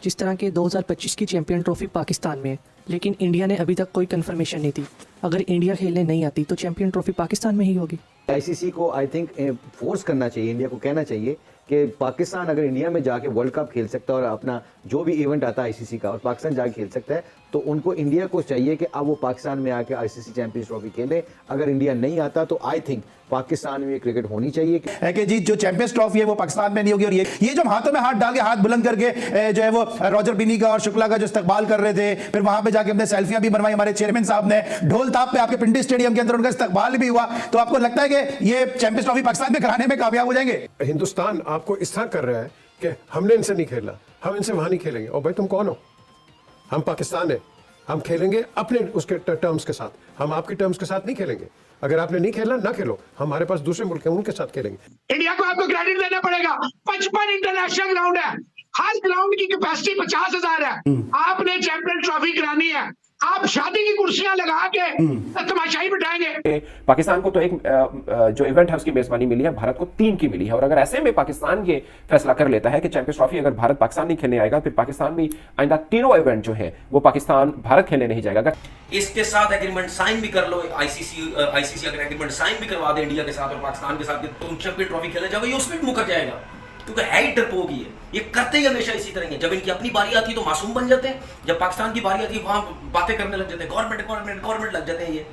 जिस तरह के 2025 की चैंपियन ट्रॉफी पाकिस्तान में है, लेकिन इंडिया ने अभी तक कोई कंफर्मेशन नहीं दी। अगर इंडिया खेलने नहीं आती तो चैंपियन ट्रॉफी पाकिस्तान में ही होगी। आईसीसी को आई थिंक फोर्स करना चाहिए, इंडिया को कहना चाहिए कि पाकिस्तान अगर इंडिया में जाके वर्ल्ड कप खेल सकता है और अपना जो भी इवेंट आता है आईसीसी का और पाकिस्तान जाके खेल सकता है, तो उनको इंडिया को चाहिए कि अब वो पाकिस्तान में आके आईसीसी चैंपियंस ट्रॉफी खेले। अगर इंडिया नहीं आता तो आई थिंक पाकिस्तान में क्रिकेट होनी चाहिए कि जी जो चैंपियंस ट्रॉफी है वो पाकिस्तान में नहीं होगी। और ये जो हाथों में हाथ डाल के हाथ बुलंद करके जो है वो रॉजर बिनी का और शुक्ला का जो इस्तकबाल कर रहे थे, फिर वहां पे जाके हमने सेल्फियां भी बनवाई, हमारे चेयरमैन साहब ने ढोल ताप पे आपके पिंडी स्टेडियम के अंदर उनका इस्तकबाल भी हुआ। तो आपको लगता है कि ये चैंपियंस ट्रॉफी पाकिस्तान में कराने में कामयाब हो जाएंगे? हिंदुस्तान आपको इस तरह कर रहा है कि हमने इनसे नहीं खेलना, हम इनसे वहां नहीं खेलेंगे। और भाई तुम कौन हो? हम पाकिस्तान है, हम खेलेंगे अपने उसके टर्म्स के साथ, हम आपके टर्म्स के साथ नहीं खेलेंगे। अगर आपने नहीं खेलना ना खेलो, हमारे पास दूसरे मुल्क हैं उनके साथ खेलेंगे। इंडिया को आपको क्रेडिट देना पड़ेगा। 55 इंटरनेशनल ग्राउंड है, हर ग्राउंड की कैपेसिटी 50,000 है। आपने चैंपियन ट्रॉफी करानी है, आप शादी की कुर्सियां लगा के तमाशाई बिठाएंगे। पाकिस्तान को तो एक जो इवेंट है उसकी मेजबानी मिली है, भारत को 3 की मिली है। और अगर ऐसे में पाकिस्तान ये फैसला कर लेता है कि चैंपियंस ट्रॉफी अगर भारत पाकिस्तान नहीं खेलने आएगा, फिर पाकिस्तान में आइंदा तीनों इवेंट जो है वो पाकिस्तान भारत खेलने नहीं जाएगा। इसके साथ एग्रीमेंट साइन भी कर लो, आईसीसी अगर एग्रीमेंट साइन भी करवा दे इंडिया के साथ और पाकिस्तान के साथ, तो चैंपियन ट्रॉफी खेले जाओगे, ये उसमें भी मुकर जाएगा। क्योंकि है ही डरपोक ही है, ये करते ही हमेशा इसी तरह है। जब इनकी अपनी बारी आती है तो मासूम बन जाते हैं, जब पाकिस्तान की बारी आती है वहां बातें करने लग जाते हैं, गवर्नमेंट लग जाते हैं ये।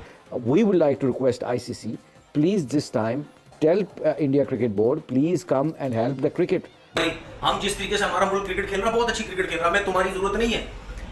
We would like to request ICC, please this time tell India Cricket Board, please come and help the cricket. भाई हम जिस तरीके से हमारा मुल्क क्रिकेट खेल रहा है, बहुत अच्छी क्रिकेट खेल रहा है, हमें तुम्हारी जरूरत नहीं है।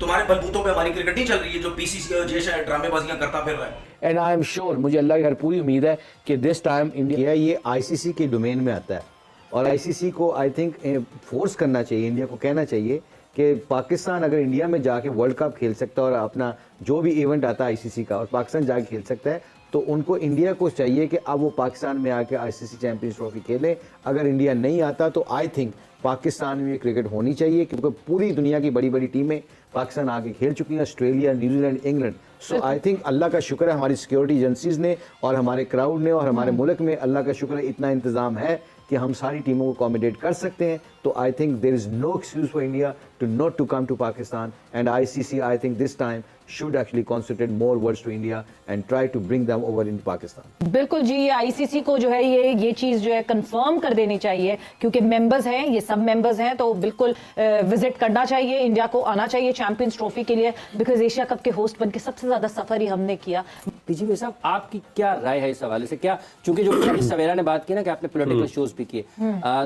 तुम्हारे बलबूतों पे हमारी क्रिकेट नहीं चल रही है, जो पीसीसी जैसे ड्रामेबाजियां करता फिर रहा है। And I am sure, मुझे अल्लाह की हर पूरी उम्मीद है कि this time India ये ICC के डोमेन में आता है और आईसीसी को आई थिंक फोर्स करना चाहिए, इंडिया को कहना चाहिए कि पाकिस्तान अगर इंडिया में जाके वर्ल्ड कप खेल सकता है और अपना जो भी इवेंट आता है आईसीसी का और पाकिस्तान जाके खेल सकता है, तो उनको इंडिया को चाहिए कि अब वो पाकिस्तान में आके आईसीसी चैंपियंस ट्रॉफी खेले। अगर इंडिया नहीं आता तो आई थिंक पाकिस्तान में क्रिकेट होनी चाहिए, क्योंकि पूरी दुनिया की बड़ी बड़ी टीमें पाकिस्तान आके खेल चुकी हैं, Australia, New Zealand, England. So I think अल्लाह का शुक्र है हमारी सिक्योरिटी एजेंसीज ने और हमारे क्राउड ने और हमारे मुल्क में अल्लाह का शुक्र है इतना इंतज़ाम है कि हम सारी टीमों को अकोमोडेट कर सकते हैं। तो I think there is no excuse for India to not to come to Pakistan, and ICC I think this time should actually concentrate more words to India and try to bring them over into Pakistan. बिल्कुल जी, ICC को जो है ये चीज जो है confirm कर देनी चाहिए, क्योंकि मेंबर्स हैं, ये सब मेंबर्स हैं, तो बिल्कुल विजिट करना चाहिए, इंडिया को आना चाहिए चैंपियंस ट्रॉफी के लिए, बिकॉज एशिया कप के होस्ट बनके सबसे ज्यादा सफर ही हमने किया। पीजी साहब, आपकी क्या राय है इस हवाले से? क्या चूंकि जो सवेरा ने बात की ना कि आपने पॉलिटिकल शोज भी किए,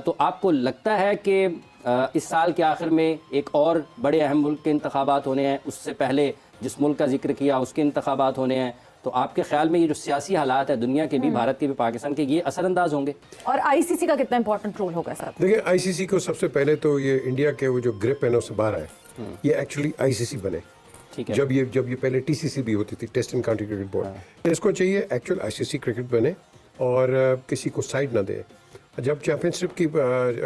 तो आपको लगता है कि इस साल के आखिर में एक और बड़े अहम मुल्क के इंतखाबात होने हैं, उससे पहले जिस मुल्क का जिक्र किया उसके इंतखाबात होने हैं, तो आपके ख्याल में ये जो सियासी हालात है दुनिया के भी, भारत के भी, पाकिस्तान के, ये असरअंदाज होंगे? और आईसीसी का कितना इंपॉर्टेंट रोल होगा सर? देखिए, आईसीसी को सबसे पहले तो ये इंडिया के वो जो ग्रिप है ना उससे बाहर आए, ये एक्चुअली आईसीसी बने। ठीक है। जब ये पहले टीसीसी भी होती थी, test and county cricket board, इसको चाहिए एक्चुअल आईसीसी क्रिकेट बने और किसी को साइड ना दे। जब चैंपियनशिप की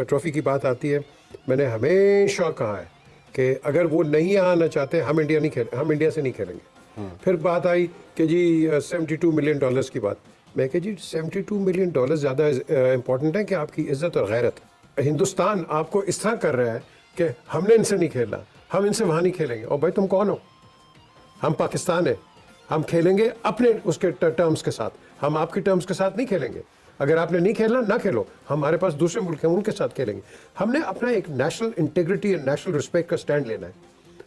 ट्रॉफी की बात आती है, मैंने हमेशा कहा है कि अगर वो नहीं आना चाहते हम इंडिया से नहीं खेलेंगे। फिर बात आई कि जी $72 मिलियन की बात, मैं कहा जी $72 मिलियन ज़्यादा इंपॉर्टेंट है कि आपकी इज्जत और गैरत? हिंदुस्तान आपको इस तरह कर रहा है कि हमने इनसे नहीं खेलना, हम इनसे वहाँ नहीं खेलेंगे। और भाई तुम कौन हो? हम पाकिस्तान है, हम खेलेंगे अपने उसके टर्म्स के साथ, हम आपके टर्म्स के साथ नहीं खेलेंगे। अगर आपने नहीं खेलना ना खेलो, हमारे पास दूसरे मुल्क हैं उनके साथ खेलेंगे। हमने अपना एक national integrity and national respect का स्टैंड लेना है,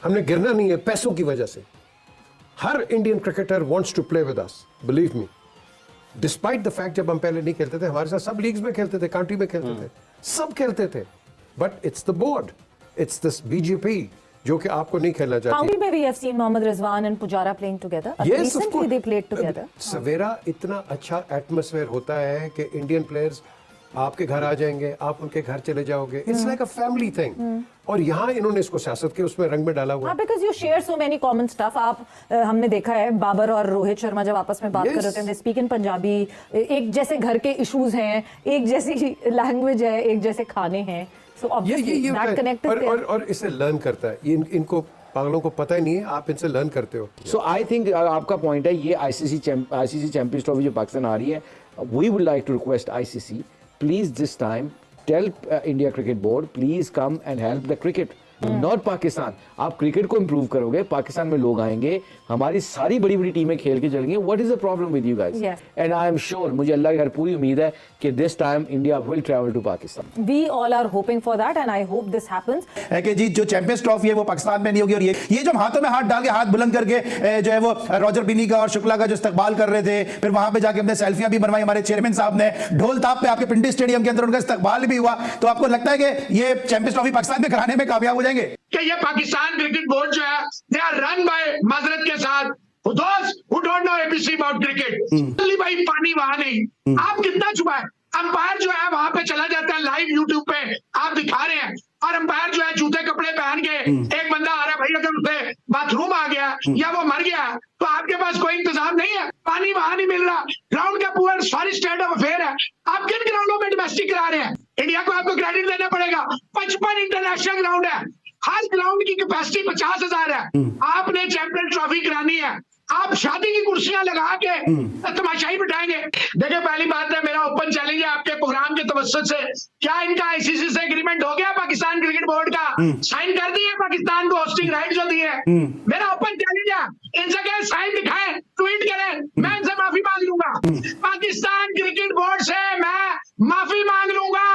हमने गिरना नहीं है पैसों की वजह से। हर Indian cricketer wants to play with us, believe me, despite the fact जब हम पहले नहीं खेलते थे, हमारे साथ सब लीग्स में खेलते थे, काउंटी में खेलते थे, सब खेलते थे, but it's the board, it's this BJP जो कि आपको नहीं खेलना चाहती। काउंटी में भी have seen Mohammad Rizwan and Pujara playing together. Yes, of course. they played together. सवेरा इतना अच्छा एटमॉस्फेयर होता है कि इंडियन प्लेयर्स आपके घर आ जाएंगे, आप उनके घर चले जाओगे, it's like a family thing. और यहाँ इन्होंने इसको सियासत के उसमें रंग में डाला हुआ है। Because you share so many common stuff. आप हमने देखा है बाबर और रोहित शर्मा जब आपस में बात कर रहे थे, स्पीक इन पंजाबी, एक जैसे घर के इश्यूज हैं, एक जैसी लैंग्वेज है, एक जैसे खाने हैं, सो ऑब्वियसली दैट कनेक्टेड। और इससे लर्न करता है, ये इनको पागलों को पता ही नहीं है, आप इनसे लर्न करते हो। सो आई थिंक आपका पॉइंट है, ये आईसीसी चैंपियंस ट्रॉफी जो पाकिस्तान आ रही है, we would like to request ICC, please this time tell India Cricket Board, please come and help the cricket. Not Pakistan. आप क्रिकेट को इंप्रूव करोगे, पाकिस्तान में लोग आएंगे, हमारी सारी बड़ी बड़ी टीमें खेल के चलेंगे। What is the problem with you guys? And I am sure, मुझे अल्लाह की हर पूरी उम्मीद है कि this time India will travel to Pakistan. We all are hoping for that and I hope this happens. है कि जी जो चैंपियंस ट्रॉफी है वो पाकिस्तान में नहीं होगी। और ये जो हाथों में हाथ डाल के हाथ बुलंद करके जो है वो रॉजर बिनी का और शुक्ला का जो इस्तकबाल कर रहे थे, फिर वहां पे जाके हमने सेल्फियां भी बनवाई, हमारे चेयरमैन साहब ने ढोल ताप पे आपके पिंडी स्टेडियम के अंदर उनका इस्तकबाल भी हुआ। तो आपको लगता है कि ये चैंपियंस ट्रॉफी पाकिस्तान में कराने में कामयाब हो जाएंगे? कि ये पाकिस्तान क्रिकेट बोर्ड जो है, दे आर रन बाय माजरत के साथ those who don't know ABC about cricket। भाई पानी वहां नहीं, आप कितना छुपाए? अंपायर जो है वहां पे चला जाता है लाइव यूट्यूब पे, आप दिखा रहे हैं, और अंपायर जो है जूते कपड़े पहन के एक बंदा आ रहा है, भाई अगर उसे बाथरूम आ गया या वो मर गया तो आपके पास कोई इंतजाम नहीं है, पानी वहां नहीं मिल रहा, ग्राउंड का पूरा सॉरी स्टेट ऑफ अफेयर है। आप किन ग्राउंडों में डोमेस्टिक करा रहे हैं? इंडिया को आपको क्रेडिट देना पड़ेगा। 55 इंटरनेशनल ग्राउंड है, हर ग्राउंड की कैपेसिटी 50,000 है। आपने चैंपियन ट्रॉफी करानी है, आप शादी की कुर्सियां लगा के तमाशाई बिठाएंगे। देखिए, पहली बात है, मेरा ओपन चैलेंज है आपके प्रोग्राम के तवज्जुह से, क्या इनका आईसीसी से एग्रीमेंट हो गया पाकिस्तान क्रिकेट बोर्ड का? साइन कर दिए पाकिस्तान को होस्टिंग राइट जो दिए? मेरा ओपन चैलेंज है, इनसे कहें साइन दिखाएं, ट्वीट करें, मैं इनसे माफी मांग लूंगा। पाकिस्तान क्रिकेट बोर्ड से मैं माफी मांग लूंगा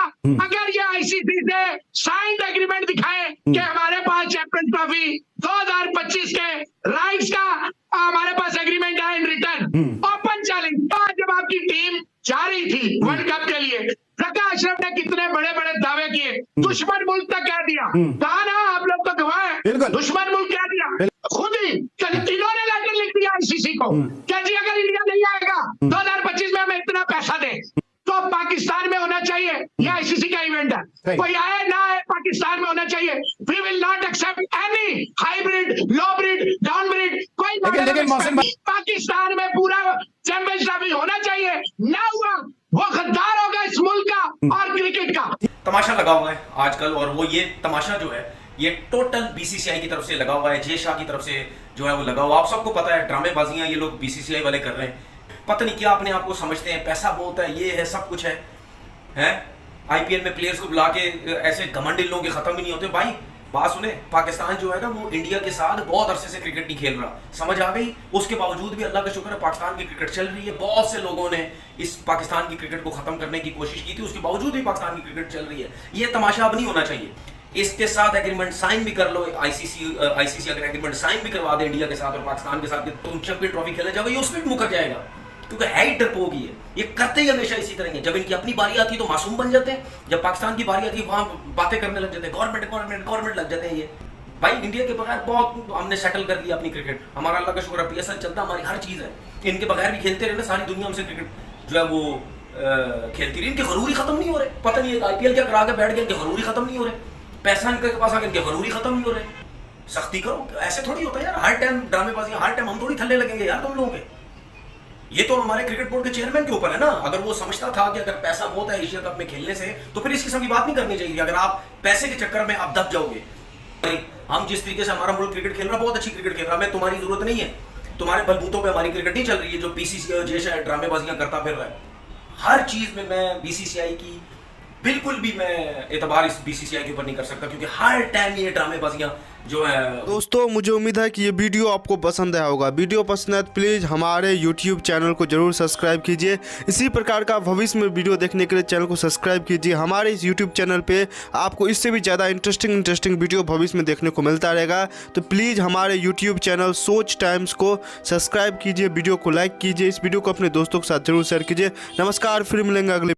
अगर ये आईसीसी से साइंड एग्रीमेंट दिखाएं कि हमारे पास चैंपियन ट्रॉफी 2025 के राइट्स का हमारे पास एग्रीमेंट है इन रिटर्न। Open challenge. आज जब आपकी टीम जा रही थी वर्ल्ड कप के लिए, रका अशरफ ने कितने बड़े बड़े दावे किए, दुश्मन मुल्क तक कह दिया, कहा ना आप लोग तो गवाह हैं, दुश्मन मुल्क कह दिया, खुद ही तीनों ने लेटर लिख दिया आईसीसी को क्या जी अगर इंडिया नहीं आएगा 2025 में हमें इतना पैसा दें। तो पाकिस्तान में होना चाहिए, ये आईसीसी का इवेंट है, कोई आए ना आए पाकिस्तान में होना चाहिए। We will not accept any hybrid, low brid, down brid, कोई पाकिस्तान में पूरा चैंपियंस ट्रॉफी होना चाहिए। ना हुआ वो गद्दार होगा इस मुल्क का और क्रिकेट का। तमाशा लगा हुआ है आजकल, और वो ये तमाशा जो है ये टोटल बीसीसीआई की तरफ से लगा हुआ है, जय शाह की तरफ से जो है वो लगा हुआ। आप सबको पता है ड्रामेबाजियां ये लोग बीसीसीआई वाले कर रहे हैं, पता नहीं क्या अपने आप को समझते हैं, पैसा बहुत है, ये है, सब कुछ है। आईपीएल में प्लेयर्स को बुला के ऐसे घमंड इन लोगों के खत्म ही नहीं होते। भाई बात सुने, पाकिस्तान जो है ना वो इंडिया के साथ बहुत अरसे से क्रिकेट नहीं खेल रहा, समझ आ गई? उसके बावजूद भी अल्लाह का शुक्र है पाकिस्तान की क्रिकेट चल रही है। बहुत से लोगों ने इस पाकिस्तान की क्रिकेट को खत्म करने की कोशिश की थी, उसके बावजूद भी पाकिस्तान की क्रिकेट चल रही है। ये तमाशा अब नहीं होना चाहिए। इसके साथ एग्रीमेंट साइन भी कर लो, आईसीसी अगर एग्रीमेंट साइन भी करवा दे इंडिया के साथ और पाकिस्तान के साथ, तुम चैंपियन ट्रॉफी खेले जाओगे, ये उसमें भी मुकर जाएगा, क्योंकि है ही डरपोक ही है। ये करते ही हमेशा इसी तरह है। जब इनकी अपनी बारी आती है तो मासूम बन जाते हैं, जब पाकिस्तान की बारी आती है वहां बातें करने लग जाते हैं, गवर्नमेंट लग जाते हैं। ये भाई इंडिया के बगैर बहुत हमने सेटल कर लिया अपनी क्रिकेट, हमारा अल्लाह का शुक्र है पीएसएल चलता, हमारी हर चीज है। इनके बगैर भी खेलते रहे, सारी दुनिया हमसे क्रिकेट जो है वो खेलती रही। इनके गरूरी खत्म नहीं हो रहे, पता नहीं आईपीएल क्या करा के बैठ गए, इनके गरूरी खत्म नहीं हो रहे, पैसा इनके पास आके इनके गरूरी खत्म नहीं हो रहे। सख्ती करो, ऐसे थोड़ी होता है यार, हर टाइम ड्रामेबाजी, हर टाइम हम थोड़ी थल्ले लगेंगे यार तुम लोगों के। ये तो हमारे क्रिकेट बोर्ड के चेयरमैन के ऊपर है ना, अगर वो समझता था कि अगर पैसा बहुत है एशिया कप में खेलने से, तो फिर इस किस्म की बात नहीं करनी चाहिए। अगर आप पैसे के चक्कर में आप दब जाओगे, हम जिस तरीके से हमारा मुल्क क्रिकेट खेल रहा, बहुत अच्छी क्रिकेट खेल रहा, हमें तुम्हारी जरूरत नहीं है, तुम्हारे बलबूतों पे हमारी क्रिकेट नहीं चल रही है। जो बीसीसीआई जैसे ड्रामेबाजियां करता फिर रहा है, हर चीज में मैं बीसीसीआई की बिल्कुल भी मैं एतबार इस बीसीसीआई के ऊपर नहीं कर सकता, क्योंकि हर टाइम ये ड्रामेबाजियां जो है। दोस्तों मुझे उम्मीद है कि ये वीडियो आपको पसंद आया होगा। वीडियो पसंद है तो प्लीज़ हमारे YouTube चैनल को जरूर सब्सक्राइब कीजिए। इसी प्रकार का भविष्य में वीडियो देखने के लिए चैनल को सब्सक्राइब कीजिए। हमारे इस YouTube चैनल पे आपको इससे भी ज़्यादा इंटरेस्टिंग वीडियो भविष्य में देखने को मिलता रहेगा। तो प्लीज़ हमारे YouTube चैनल सोच टाइम्स को सब्सक्राइब कीजिए, वीडियो को लाइक कीजिए, इस वीडियो को अपने दोस्तों के साथ जरूर शेयर कीजिए। नमस्कार, फिर मिलेंगे अगले